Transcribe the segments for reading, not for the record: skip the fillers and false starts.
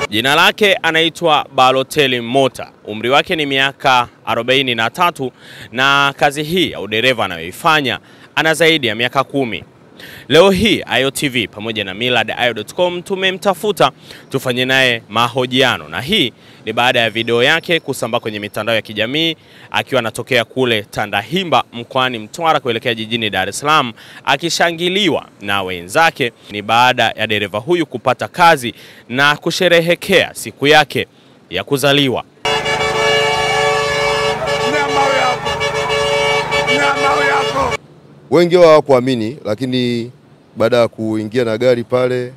Jina lake anaitwa Balotelli Mota. Umri wake ni miaka 43 na kazi hii ya udereva anayoifanya ana zaidi ya miaka 10. Leo hii AyoTV pamoja na millardayo.com tumemtafuta tufanye naye mahojiano, na hii ni baada ya video yake kusambaa kwenye mitandao ya kijamii akiwa anatokea kule Tandahimba mkoani Mtwara kuelekea jijini Dar es Salaam akishangiliwa na wenzake. Ni baada ya dereva huyu kupata kazi na kusherehekea siku yake ya kuzaliwa. Wengi hawakuamini, lakini baada ya kuingia na gari pale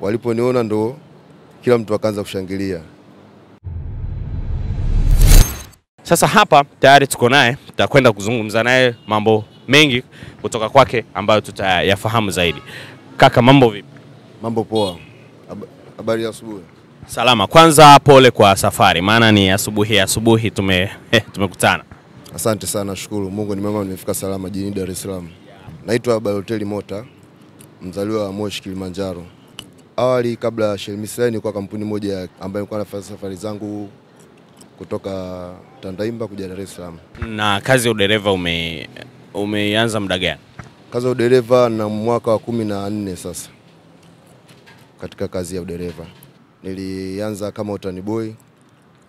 waliponiona ndo kila mtu akaanza kushangilia. Sasa hapa tayari tuko naye, tutakwenda kuzungumza naye mambo mengi kutoka kwake ambayo tutayafahamu zaidi. Kaka, mambo vipi? Mambo poa. Habari ya asubuhi. Salama. Kwanza pole kwa safari, maana ni asubuhi tumekutana. Asante sana, shukuru Mungu, nimefika salama jijini Dar es Salaam. Naitwa Balotelli Mota, mzaliwa wa Moshi, Kilimanjaro. Awali kabla ya Shelmisai nilikuwa kampuni moja ambayo nilikuwa nafanya safari zangu kutoka Tandahimba kuja Dar es Salaam. Na kazi ya udereva umeanza muda gani? Kazi ya udereva na mwaka wa 14 sasa. Katika kazi ya udereva nilianza kama utani boy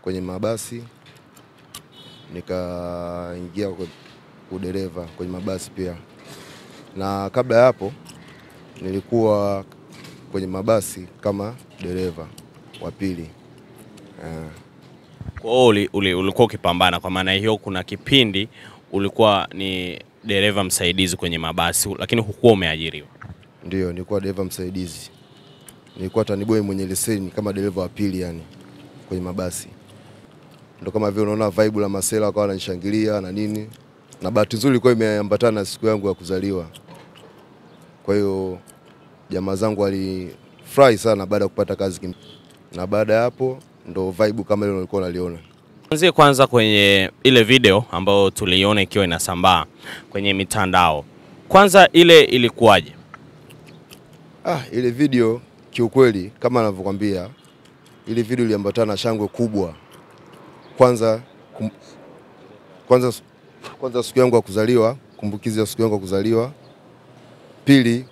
kwenye mabasi, nikaingia udereva kwenye mabasi pia. Na kabla ya hapo nilikuwa kwenye mabasi kama dereva wa pili. Kwa hiyo ulikuwa ukipambana, kwa maana hiyo kuna kipindi ulikuwa ni dereva msaidizi kwenye mabasi lakini hukuwa umeajiriwa? Ndio, nilikuwa dereva msaidizi. Nilikuwa taniboy mwenye leseni kama dereva wa pili yani kwenye mabasi. Ndio kama vile unaona vibe la masela wakawa wananishangilia na nini. Na bahati nzuri ilikuwa imeambatana na siku yangu ya kuzaliwa. Kwa hiyo jamaa zangu walifurahi sana baada ya kupata kazi. Na baada ya hapo ndo vibe kama ile nilikuwa naliona. Anzie kwanza kwenye ile video ambayo tuliona ikiwa inasambaa kwenye mitandao. Kwanza ile ilikuwaje? Ile video kiukweli kama ninavyokuambia, ile video iliambatana na shangwe kubwa. Kwanza siku yangu ya kuzaliwa, kumbukizi ya siku yangu ya kuzaliwa. Pili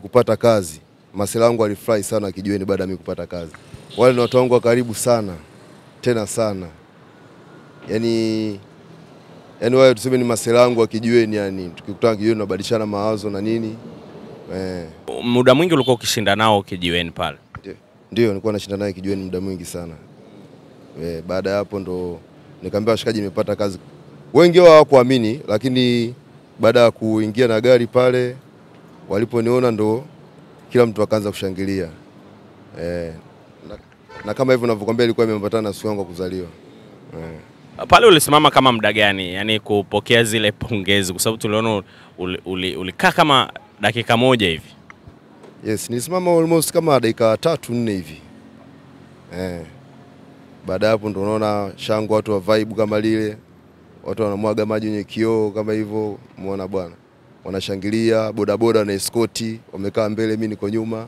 kupata kazi. Masela wangu walifurahi sana kijiweni baada ya mimi kupata kazi. Wale ni watu wangu wa karibu sana, tena sana. Yaani wale tuseme ni masela wangu wa kijiweni, yani tukikutana kijiweni tunabadilishana mawazo na nini. Muda mwingi ulikuwa ukishinda nao kijiweni pale? Ndio, nilikuwa nashinda naye kijiweni muda mwingi sana. Baada ya hapo ndo nikamwambia washikaji nimepata kazi. Wengi hawakuamini, lakini baada ya kuingia na gari pale waliponiona ndo kila mtu akaanza kushangilia. Na kama hivyo ninavyokuambia ilikuwa imeambatana na siku yangu ya kuzaliwa. Pale ulisimama kama muda gani yani kupokea zile pongezi, kwa sababu tuliona ulikaa kama dakika moja hivi? Yes, nilisimama almost kama dakika 3-4 hivi. Baada hapo ndo unaona shangwe, watu wa vibe kama lile. Watu wanamwaga maji kwenye kioo kama hivyo, muona bwana. Wanashangilia, bodaboda na escort wamekaa mbele, mimi niko nyuma.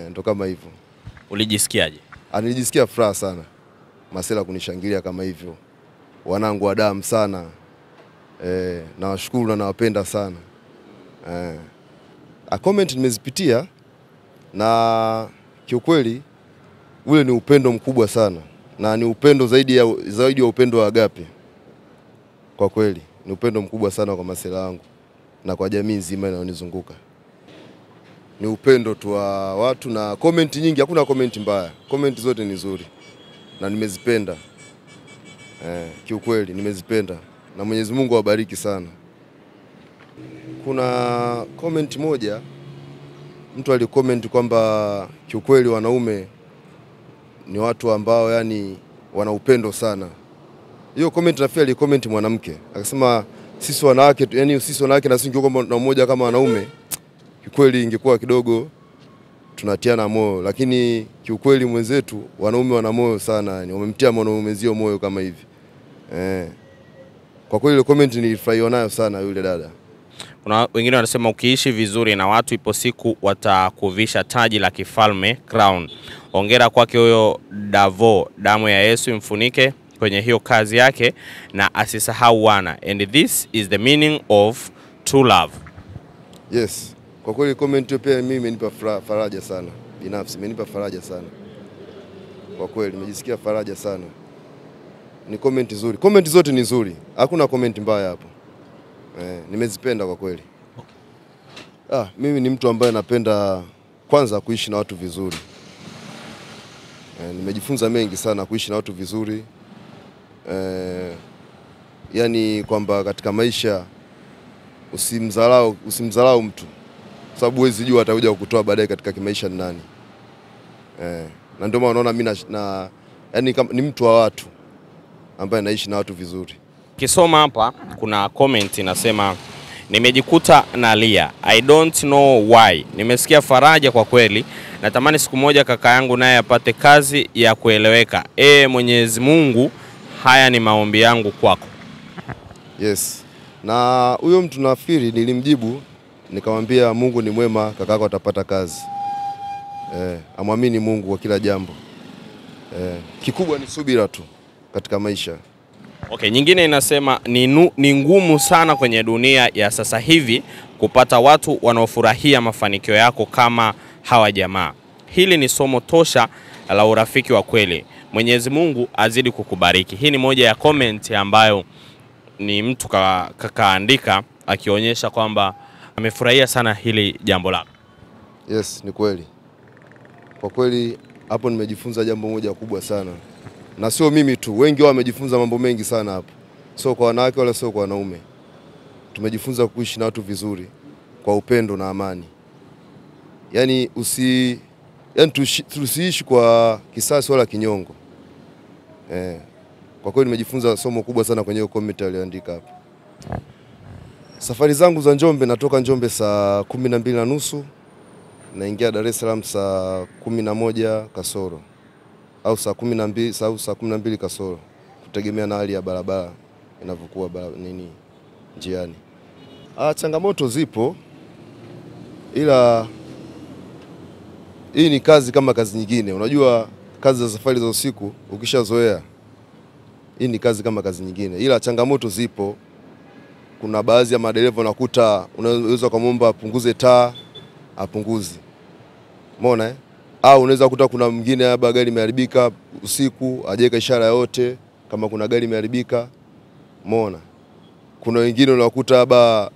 Ndo kama hivyo. Ulijisikiaje? Nilijisikia furaha sana. Masela kunishangilia kama hivyo. Wanangu wa damu sana. Nawashukuru na nawapenda sana. Comment nimezipitia na kiukweli ule ni upendo mkubwa sana, na ni upendo zaidi ya upendo wa agape. Kwa kweli ni upendo mkubwa sana kwa masela wangu na kwa jamii nzima inayonizunguka. Ni upendo tu wa watu, na comment nyingi, hakuna comment mbaya. Comment zote ni nzuri na nimezipenda. Kiukweli nimezipenda na Mwenyezi Mungu awabariki sana. Kuna comment moja mtu alicomment kwamba kiukweli wanaume ni watu ambao yani wana upendo sana. Hiyo comment nafikiri alicomment mwanamke. Akasema sisi wanawake, yani sisi wanawake na sisi ingekuwa na mmoja kama wanaume, kiukweli ingekuwa kidogo tunatiana moyo, lakini kiukweli mwenzetu wanaume wana moyo sana, yani wamemtia mwanaume zio moyo kama hivi. Kwa kweli ile comment nilifurahi nayo sana yule dada. Kuna wengine wanasema ukiishi vizuri na watu ipo siku watakuvisha taji la kifalme, crown. Hongera kwake huyo Davo, damu ya Yesu imfunike kwenye hiyo kazi yake na asisahau wana. And this is the meaning of true love. Yes. Kwa kweli comment hiyo pia mimi imenipa faraja sana. Binafsi imenipa faraja sana. Kwa kweli nimejisikia faraja sana. Ni comment nzuri. Comment zote ni nzuri. Hakuna comment mbaya hapo. Nimezipenda kwa kweli. Mimi ni mtu ambaye napenda kwanza kuishi na watu vizuri. Nimejifunza mengi sana kuishi na watu vizuri. Yani kwamba katika maisha usimdharau mtu. Sababu huwezi jua atakuja kukutoa baadaye katika kimaisha ni nani. Na ndio maana unaona mimi yani ni mtu wa watu ambaye naishi na watu vizuri. Kisoma hapa kuna comment inasema nimejikuta nalia. I don't know why. Nimesikia faraja kwa kweli. Natamani siku moja kaka yangu naye apate kazi ya kueleweka. Mwenyezi Mungu, haya ni maombi yangu kwako. Yes. Na huyo mtu nafikiri nilimjibu nikamwambia Mungu ni mwema, kakako atapata kazi. Amwamini Mungu kwa kila jambo. Kikubwa ni subira tu katika maisha. Okay, nyingine inasema ni ngumu sana kwenye dunia ya sasa hivi kupata watu wanaofurahia mafanikio yako kama hawa jamaa. Hili ni somo tosha la urafiki wa kweli. Mwenyezi Mungu azidi kukubariki. Hii ni moja ya comment ambayo ni mtu kaandika akionyesha kwamba amefurahia sana hili jambo lako. Yes, ni kweli. Kwa kweli hapo nimejifunza jambo moja kubwa sana. Na sio mimi tu, wengi wao wamejifunza mambo mengi sana hapo. Sio kwa wanawake wala sio kwa wanaume. Tumejifunza kuishi na watu vizuri kwa upendo na amani. Yani tusiishi kwa kisasi wala kinyongo. Kwa kweli nimejifunza somo kubwa sana kwenye hiyo comment aliyoandika hapo. Safari zangu za Njombe, natoka Njombe saa 12:30, naingia Dar es Salaam saa 11 kasoro. Au saa 12 kasoro, kutegemea na hali ya barabara inavyokuwa njiani. Changamoto zipo, ila hii ni kazi kama kazi nyingine. Unajua kazi za safari za usiku ukishazoea, hii ni kazi kama kazi nyingine, ila changamoto zipo. Kuna baadhi ya madereva unakuta unaweza kumwomba apunguze taa, apunguzi. Umeona Au unaweza kukuta kuna mwingine labda gari imeharibika usiku, hajaweka ishara yote kama kuna gari imeharibika. Umeona? Kuna wengine unakuta labda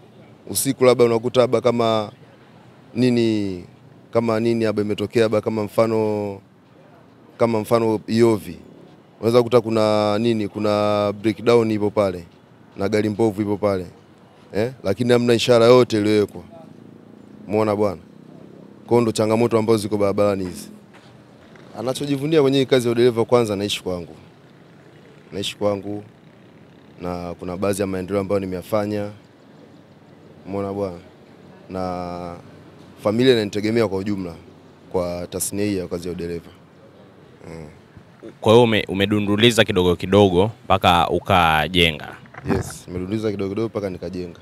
usiku, labda unakuta labda kama nini labda imetokea, labda kama mfano Iovi. Unaweza kukuta kuna breakdown ipo pale na gari mbovu ipo pale. Lakini hamna ishara yote iliyowekwa. Umeona bwana? Kwa ndo changamoto ambazo ziko barabarani hizi. Anachojivunia kwenye kazi ya udereva, kwanza naishi kwangu na kuna baadhi ya maendeleo ambayo nimeyafanya. Umeona bwana? Na familia inanitegemea kwa ujumla kwa tasnia hii ya kazi ya udereva. Kwa hiyo umedunduliza kidogo kidogo mpaka ukajenga. Yes, nimedunduliza kidogo kidogo mpaka nikajenga.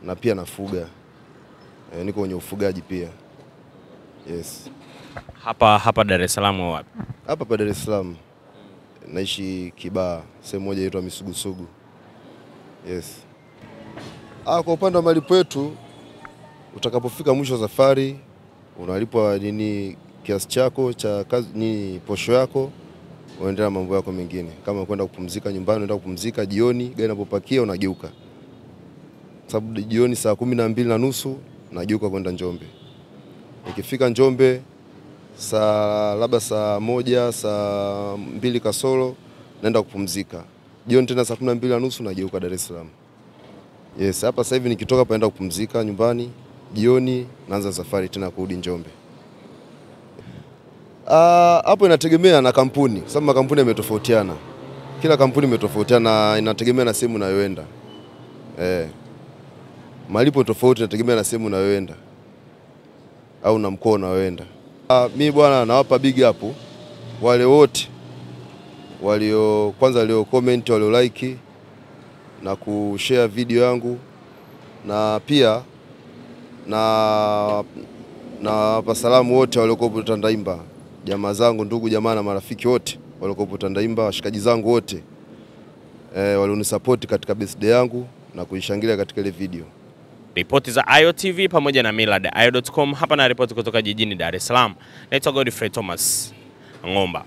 Na pia nafuga. Niko kwenye ufugaji pia. Yes. Hapa Dar es Salaam wapi? Hapa Dar es Salaam. Naishi Kibaha, sehemu moja inaitwa Misugusugu. Yes. Kwa upande wa malipo yetu, utakapofika mwisho wa safari unalipwa kiasi chako cha kazi, posho yako, unaendelea mambo yako mengine. Kama kwenda kupumzika nyumbani, unaenda kupumzika jioni, gari inapopakia unageuka. Sababu jioni saa 12:30 nageuka kwenda Njombe. Nikifika Njombe labda saa 1, saa 2 kasoro naenda kupumzika. Jioni tena saa 12:30 nageuka Dar es Salaam. Yes, hapa sasa hivi nikitoka paenda kupumzika nyumbani, jioni naanza safari tena kurudi Njombe. Hapo inategemea na kampuni, sababu makampuni yametofautiana. Kila kampuni imetofautiana, inategemea na sehemu unayoenda. Malipo tofauti inategemea na sehemu unayoenda au na mkoa unayoenda. Mimi bwana nawapa big up wale wote walio comment, walio like na kushare video yangu. na pia na wasalamu wote waliokuwa Tandaimba, jamaa zangu, ndugu jamaa na marafiki wote waliokuwa Tandaimba, washikaji zangu wote walionisupport katika birthday yangu na kuishangilia katika ile video. Ripoti za AyoTV pamoja na millardayo.com, hapa na ripoti kutoka jijini Dar es Salaam. Naitwa Godfrey Thomas Ngomba.